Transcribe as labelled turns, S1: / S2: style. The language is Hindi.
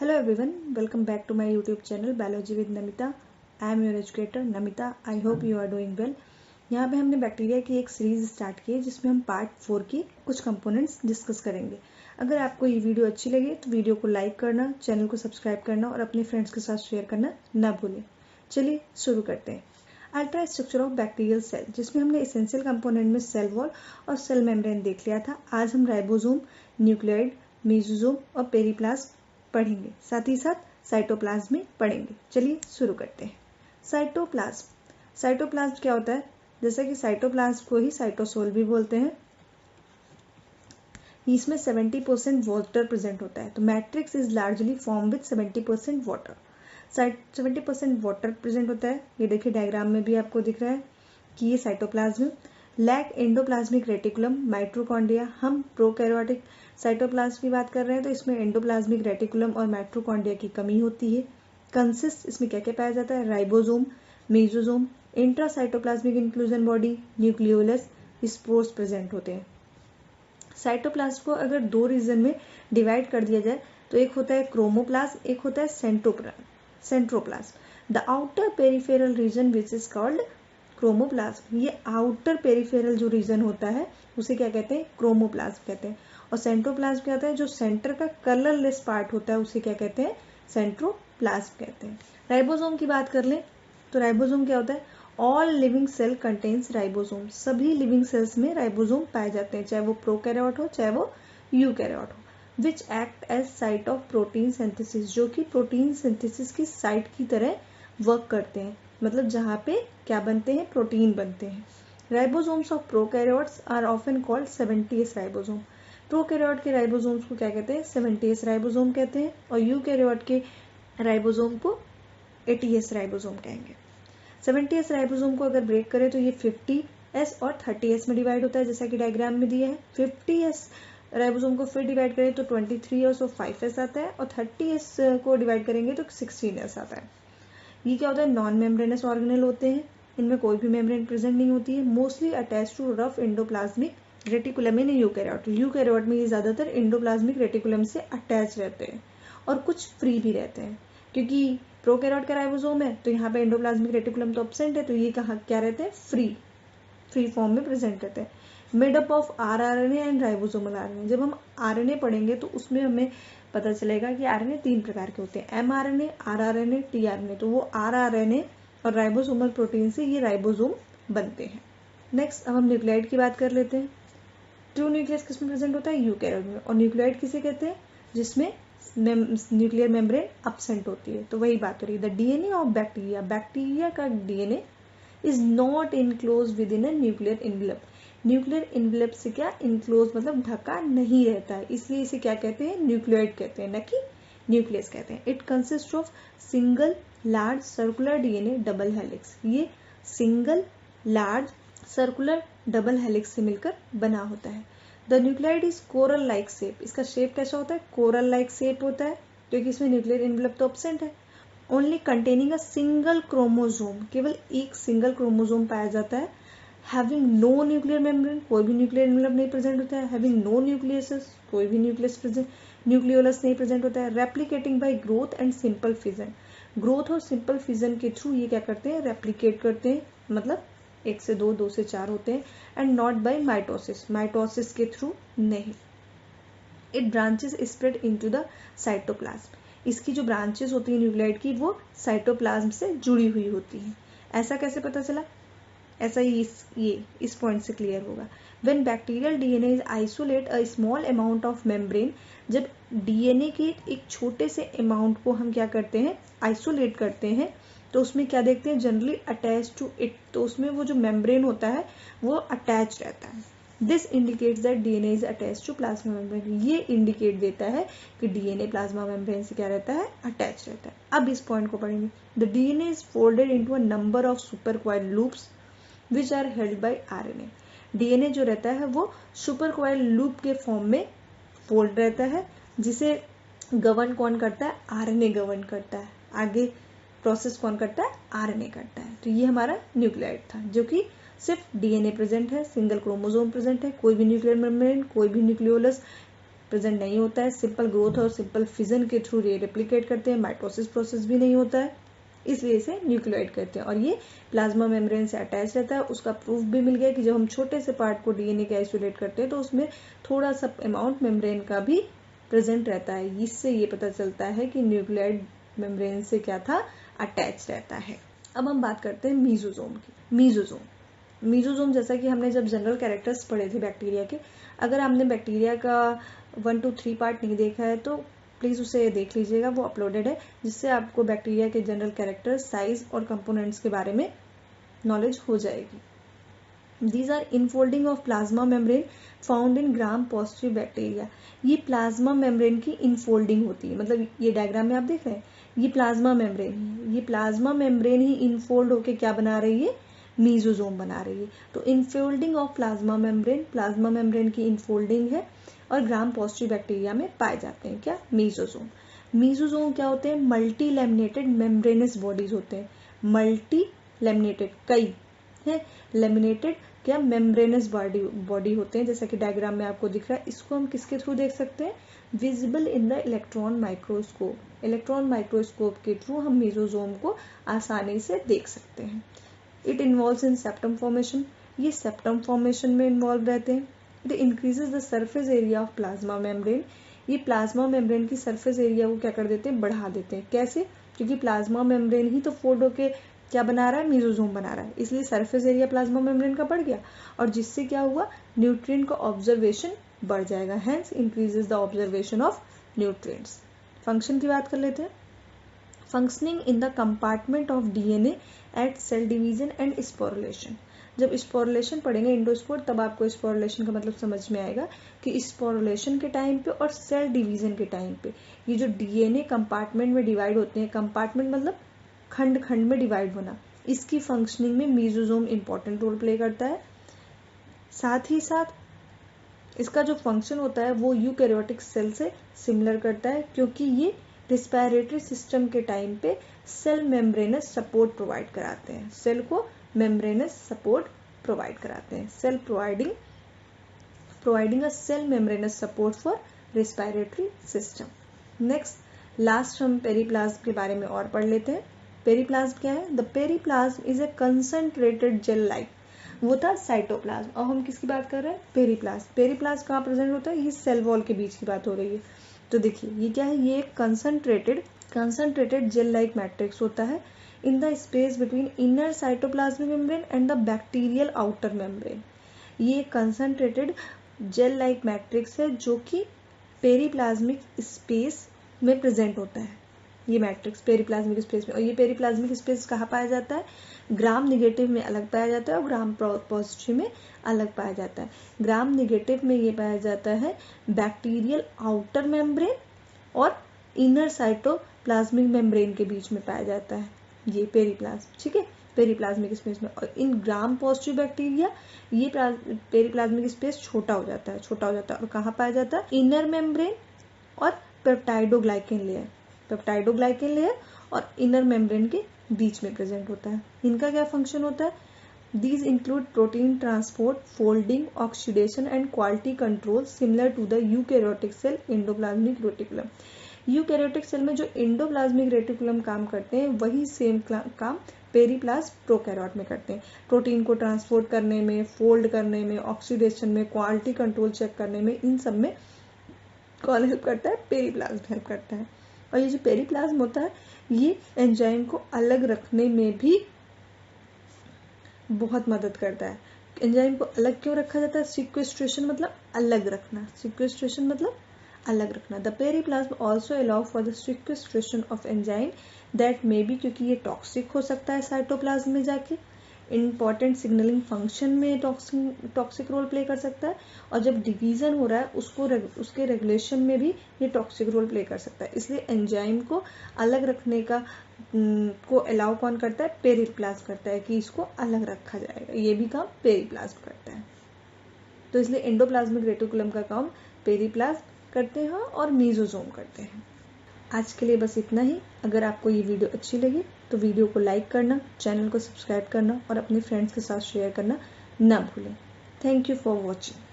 S1: Hello everyone, welcome back to my YouTube channel Biology with Namita. I am your educator Namita. I hope you are doing well. यहाँ पे हमने बैक्टीरिया की एक सीरीज स्टार्ट की है जिसमें हम पार्ट 4 की कुछ कंपोनेंट्स डिस्कस करेंगे। अगर आपको ये वीडियो अच्छी लगे तो वीडियो को लाइक करना, चैनल को सब्सक्राइब करना और अपने फ्रेंड्स के साथ शेयर करना ना भूलें। चलिए शुरू करते हैं। Ultra structure of bacterial cell, जिसमें हमने एसेंशियल कंपोनेंट में सेल वॉल और सेल मेम्ब्रेन देख लिया था। आज हम राइबोसोम, न्यूक्लियोइड, मेसोसोम और पेरिप्लाज्म पढ़ेंगे, साथ ही साथ साइटोप्लाज्म में पढ़ेंगे। चलिए शुरू करते हैं। साइटोप्लाज्म क्या होता है? जैसे कि साइटोप्लाज्म को ही साइटोसोल भी बोलते हैं। इसमें 70% वाटर प्रेजेंट होता है। तो matrix is largely form with 70% water. 70% water present होता है। ये देखिए डायग्राम में भी आपको दिख रहा है कि ये cytoplasm. Lack endoplasmic reticulum, mitochondria. हम प्रोकैरियोटिक साइटोप्लाज्म की बात कर रहे हैं तो इसमें एंडोप्लाज्मिक रेटिकुलम और माइटोकॉन्ड्रिया की कमी होती है। कंसिस्ट, इसमें क्या क्या पाया जाता है? Ribosome, mesosome, intracytoplasmic inclusion body, nucleolus, spores present होते हैं। साइटोप्लाज्म को अगर दो रीजन में डिवाइड कर दिया जाए तो एक होता है क्रोमोप्लाज्म, एक होता है centroplasm. The outer peripheral region which is called chromoplasm. ये आउटर पेरिफेरल जो रीजन होता है उसे क्या कहते हैं? क्रोमोप्लाज्म कहते हैं। और सेंट्रोप्लाज्म क्या होता है? जो सेंटर का कलरलेस पार्ट होता है उसे क्या कहते हैं? सेंट्रोप्लाज्म कहते हैं। राइबोसोम की बात कर लें तो राइबोसोम क्या होता है? All living cell contains ribosome. सभी लिविंग सेल्स में राइबोसोम पाए जाते हैं, चाहे वो प्रोकैरियोट हो चाहे वो यूकैरियोट हो। Which act as site of protein synthesis, जो कि प्रोटीन सिंथेसिस की साइट की तरह वर्क करते हैं। मतलब जहाँ पे क्या बनते हैं? प्रोटीन बनते हैं। Ribosomes of prokaryotes are often called 70S ribosome. Prokaryote के राइबोसोम्स को क्या कहते हैं? 70S राइबोसोम कहते हैं। और यूकैरियोट के राइबोसोम को 80S राइबोसोम कहेंगे। 70S राइबोसोम को अगर ब्रेक करें तो ये 50S और 30S में डिवाइड होता है, जैसा कि डायग्राम में दिया है। 50S राइबोसोम को फिर डिवाइड करें तो 23S और 5S आता है, और 30S को डिवाइड करेंगे तो 16S आता है। ये क्या होता है? नॉन मेम्ब्रेनस ऑर्गेनेल होते हैं। इनमें कोई भी मेम्ब्रेन प्रेजेंट नहीं होती है। Mostly attach to rough endoplasmic reticulum in eukaryote. Eukaryote में ये ज्यादातर एंडोप्लाज्मिक रेटिकुलम से अटैच रहते हैं और कुछ फ्री भी रहते हैं। क्योंकि प्रोकैरियोट का राइबोसोम है तो यहाँ पे एंडोप्लाज्मिक रेटिकुलम तो एब्सेंट है, तो ये कहाँ क्या रहते हैं? फ्री फॉर्म में प्रेजेंट रहते हैं। Made up of rRNA and ribosomal RNA। जब हम RNA पढ़ेंगे तो उसमें हमें पता चलेगा कि RNA 3 प्रकार के होते हैं, mRNA, rRNA, tRNA। तो वो rRNA और राइबोसोमल प्रोटीन से ये राइबोसोम बनते हैं। नेक्स्ट अब हम न्यूक्लियोइड की बात कर लेते हैं। ट्रू न्यूक्लियस किसमें प्रेजेंट होता है? यूकैरियोट में। और न्यूक्लियोइड किसे कहते हैं? जिसमें न्यूक्लियर मेम्ब्रेन एब्सेंट होती है। तो वही बात हो रही है। The DNA of bacteria, bacteria का DNA is not enclose with in a nuclear envelope. Nuclear envelope से क्या? इनक्लोज मतलब ढका नहीं रहता है, इसलिए इसे क्या कहते हैं? न्यूक्लियोइड कहते हैं, न कि न्यूक्लियस कहते हैं। It consist of single large circular DNA double helix. ये single large circular double helix से मिलकर बना होता है। The nucleoid is coral like shape. इसका शेप कैसा होता है? कोरल लाइक शेप होता है, क्योंकि इसमें न्यूक्लियर एनवेलप तो एब्सेंट है। Only containing a single chromosome, केवल एक सिंगल क्रोमोसोम पाया जाता है। हैविंग नो न्यूक्लियर मेम्ब्रेन, कोई भी न्यूक्लियर एनवेलप नहीं प्रेजेंट होता है। हैविंग नो न्यूक्लियस, कोई भी न्यूक्लियोलस नहीं प्रेजेंट होता है। Replicating bye growth and simple fission, growth और सिंपल फिजन के थ्रू ये क्या करते हैं? रेप्लिकेट करते हैं, मतलब 1 से 2, 2 से 4 होते हैं। And not by mitosis, mitosis के थ्रू नहीं। It branches spread into the cytoplasm. इसकी जो ब्रांचेस होती है न्यूक्लियोइड की, वो साइटोप्लाज्म से जुड़ी हुई होती है। ऐसा कैसे पता चला? ऐसा ही इस पॉइंट से क्लियर होगा। When bacterial DNA is isolate a small amount of membrane, जब DNA के एक छोटे से अमाउंट को हम क्या करते हैं? आइसोलेट करते हैं, तो उसमें क्या देखते हैं? Generally attach to it. तो उसमें वो जो मेम्ब्रेन होता है वो अटैच रहता है। This indicates that DNA is attach to plasma membrane. ये इंडिकेट देता है कि DNA प्लाज्मा मेम्ब्रेन से क्या रहता है? अटैच रहता है। अब इस पॉइंट को पढ़ेंगे। The DNA is folded into a number of super coil loops which are held by RNA। DNA जो रहता है वो सुपर कॉइल लूप के फॉर्म में फोल्ड रहता है, जिसे गवर्न कौन करता है? RNA गवर्न करता है। आगे प्रोसेस कौन करता है? RNA करता है। तो ये हमारा न्यूक्लियोइड था, जो कि सिर्फ DNA प्रेजेंट है, सिंगल क्रोमोसोम प्रेजेंट है, कोई भी न्यूक्लियर मेम्ब्रेन, कोई भी न्यूक्लियोलस प्रेजेंट नहीं होता है। सिंपल ग्रोथ और सिंपल फिजन के थ्रू ये रेप्लिकेट करते हैं, माइटोसिस प्रोसेस भी नहीं होता है, इसलिए इसे न्यूक्लियोइड कहते हैं। और ये प्लाज्मा मेम्ब्रेन से अटैच रहता है। उसका प्रूफ भी मिल गया कि जब हम छोटे से पार्ट को डीएनए के आइसोलेट करते हैं तो उसमें थोड़ा सा अमाउंट मेम्ब्रेन का भी प्रेजेंट रहता है। इससे ये पता चलता है कि न्यूक्लियोइड मेम्ब्रेन से क्या था, अटैच रहता है। अब हम बात करते हैं मीजोजोम की। मीजोजोम जैसा कि हमने जब जनरल कैरेक्टर्स पढ़े थे बैक्टीरिया के, अगर आपने बैक्टीरिया का 1 to 3 पार्ट नहीं देखा है तो प्लीज उसे देख लीजिएगा, वो अपलोडेड है, जिससे आपको बैक्टीरिया के जनरल कैरेक्टर्स, साइज और कंपोनेंट्स के बारे में नॉलेज हो जाएगी। These are infolding of plasma membrane found in gram positive bacteria. ये प्लाज्मा मेम्ब्रेन की इनफोल्डिंग होती है, मतलब ये डायग्राम में आप देख रहे हैं, ये प्लाज्मा मेम्ब्रेन है, ये प्लाज्मा मेम्ब्रेन ही इनफोल्ड होके क्या बना रही है, मीजोजोम बना रही है। तो इनफोल्डिंग ऑफ प्लाज्मा मेम्ब्रेन की इनफोल्डिंग है और ग्राम पॉजिटिव बैक्टीरिया में पाए जाते हैं क्या, मीजोजोम। मीजोजोम क्या होते हैं, मल्टी लैमिनेटेड मेम्ब्रेनस बॉडीज होते हैं। मल्टी लैमिनेटेड, कई है, लेमिनेटेड क्या, मेम्ब्रेनस बॉडी होते हैं, जैसा कि डायग्राम में आपको दिख रहा है। इसको हम किसके थ्रू देख सकते हैं, visible in the electron microscope. Electron microscope के थ्रू हम मीजोजोम को आसानी से देख सकते हैं। It involves in septum formation, ये सेप्टम फॉर्मेशन में इन्वॉल्व रहते हैं। It increases the surface area of plasma membrane, ये प्लाज्मा मेम्ब्रेन की सरफेस एरिया को क्या कर देते हैं, बढ़ा देते हैं। कैसे, क्योंकि प्लाज्मा मेम्ब्रेन ही तो फोल्ड होके क्या बना रहा है, मीजोजोम बना रहा है, इसलिए सरफेस एरिया प्लाज्मा मेम्ब्रेन का बढ़ गया और जिससे क्या हुआ, न्यूट्रिएंट का ऑब्जर्वेशन बढ़ जाएगा, hence increases the observation of nutrients. Function की बात कर लेते हैं। Functioning in the compartment of DNA at cell division and sporulation. जब स्पोरुलेशन पढ़ेंगे इंडोस्पोर, तब आपको स्पोरुलेशन का मतलब समझ में आएगा कि स्पोरुलेशन के टाइम पे और सेल डिवीजन के टाइम पे ये जो डीएनए कंपार्टमेंट में डिवाइड होते हैं, कंपार्टमेंट मतलब खंड खंड में डिवाइड होना, इसकी फंक्शनिंग में मीजोजोम इंपॉर्टेंट रोल प्ले करता है। साथ ही साथ इसका जो फंक्शन होता है वो यूकैरियोटिक सेल से सिमिलर करता है, क्योंकि ये रिस्पायरेटरी सिस्टम के टाइम पे सेल मेम्ब्रेनस सपोर्ट प्रोवाइड कराते हैं, सेल को मेम्ब्रेनस सपोर्ट प्रोवाइड कराते हैं, cell providing a cell membranes support for respiratory system. Next last हम पेरिप्लाज्म के बारे में और पढ़ लेते हैं। पेरिप्लाज्म क्या है, the periplasm is a concentrated gel like, वो था साइटोप्लाज्म, और हम किसकी बात कर रहे हैं, पेरिप्लाज्म। पेरिप्लाज्म कहाँ प्रेजेंट होता है, ये सेल वॉल के बीच की बात हो रही है। तो देखिए ये क्या है, ये एक कंसंट्रेटेड जेल लाइक मैट्रिक्स होता है in the space between inner cytoplasmic membrane and the bacterial outer membrane. ये कंसंट्रेटेड जेल लाइक मैट्रिक्स है जो कि पेरिप्लाज्मिक स्पेस में प्रेजेंट होता है, ये मैट्रिक्स पेरिप्लाज्मिक स्पेस में। और ये पेरिप्लाज्मिक स्पेस कहाँ पाया जाता है, ग्राम निगेटिव में अलग पाया जाता है और ग्राम पॉजिटिव में अलग पाया जाता है। ग्राम निगेटिव में ये पाया जाता है बैक्टीरियल आउटर मेम्ब्रेन और इनर साइटोप्लाज्मिक मेम्ब्रेन के बीच में पाया जाता है ये पेरिप्लाज्म, ठीक है, पेरिप्लाज्मिक स्पेस में। और इन ग्राम पॉजिटिव बैक्टीरिया ये पेरिप्लाज्मिक स्पेस छोटा हो जाता है और कहाँ पाया जाता है, इनर मेम्ब्रेन और पेप्टाइडोग्लाइकेन लेयर और इनर मेम्ब्रेन के बीच में प्रेजेंट होता है। इनका क्या फंक्शन होता है, these include protein transport, folding, oxidation and quality control similar to the eukaryotic cell endoplasmic reticulum। Eukaryotic cell में जो एंडोप्लाज्मिक रेटिकुलम काम करते हैं वही सेम काम पेरिप्लाज्म प्रोकैरियोट में करते हैं। प्रोटीन को ट्रांसपोर्ट करने में, फोल्ड करने में, ऑक्सीडेशन में, क्वालिटी कंट्रोल चेक करने में, इन सब में कौन हेल्प करता है, पेरिप्लाज्म हेल्प करता है। और ये जो पेरिप्लाज्म होता है ये एंजाइम को अलग रखने में भी बहुत मदद करता है। एंजाइम को अलग क्यों रखा जाता है, सिक्वेस्ट्रेशन मतलब अलग रखना, सिक्वेस्ट्रेशन मतलब अलग रखना। The periplasm also allow for the sequestration of enzyme that may be, क्योंकि ये टॉक्सिक हो सकता है साइटोप्लाज्म में जाके, इंपॉर्टेंट सिग्नलिंग फंक्शन में टॉक्सिक रोल प्ले कर सकता है, और जब डिवीजन हो रहा है उसके रेगुलेशन में भी ये टॉक्सिक रोल प्ले कर सकता है। इसलिए एंजाइम को अलग रखने को अलाउ कौन करता है, पेरिप्लाज्म करता है, कि इसको अलग रखा जाएगा, ये भी काम पेरिप्लाज्म करता है। तो इसलिए एंडोप्लाज्मिक रेटिकुलम का काम पेरिप्लाज्म करते हैं और मीजोजोम करते हैं। आज के लिए बस इतना ही। अगर आपको ये वीडियो अच्छी लगी तो वीडियो को लाइक करना, चैनल को सब्सक्राइब करना और अपने फ्रेंड्स के साथ शेयर करना ना भूलें। Thank you for watching.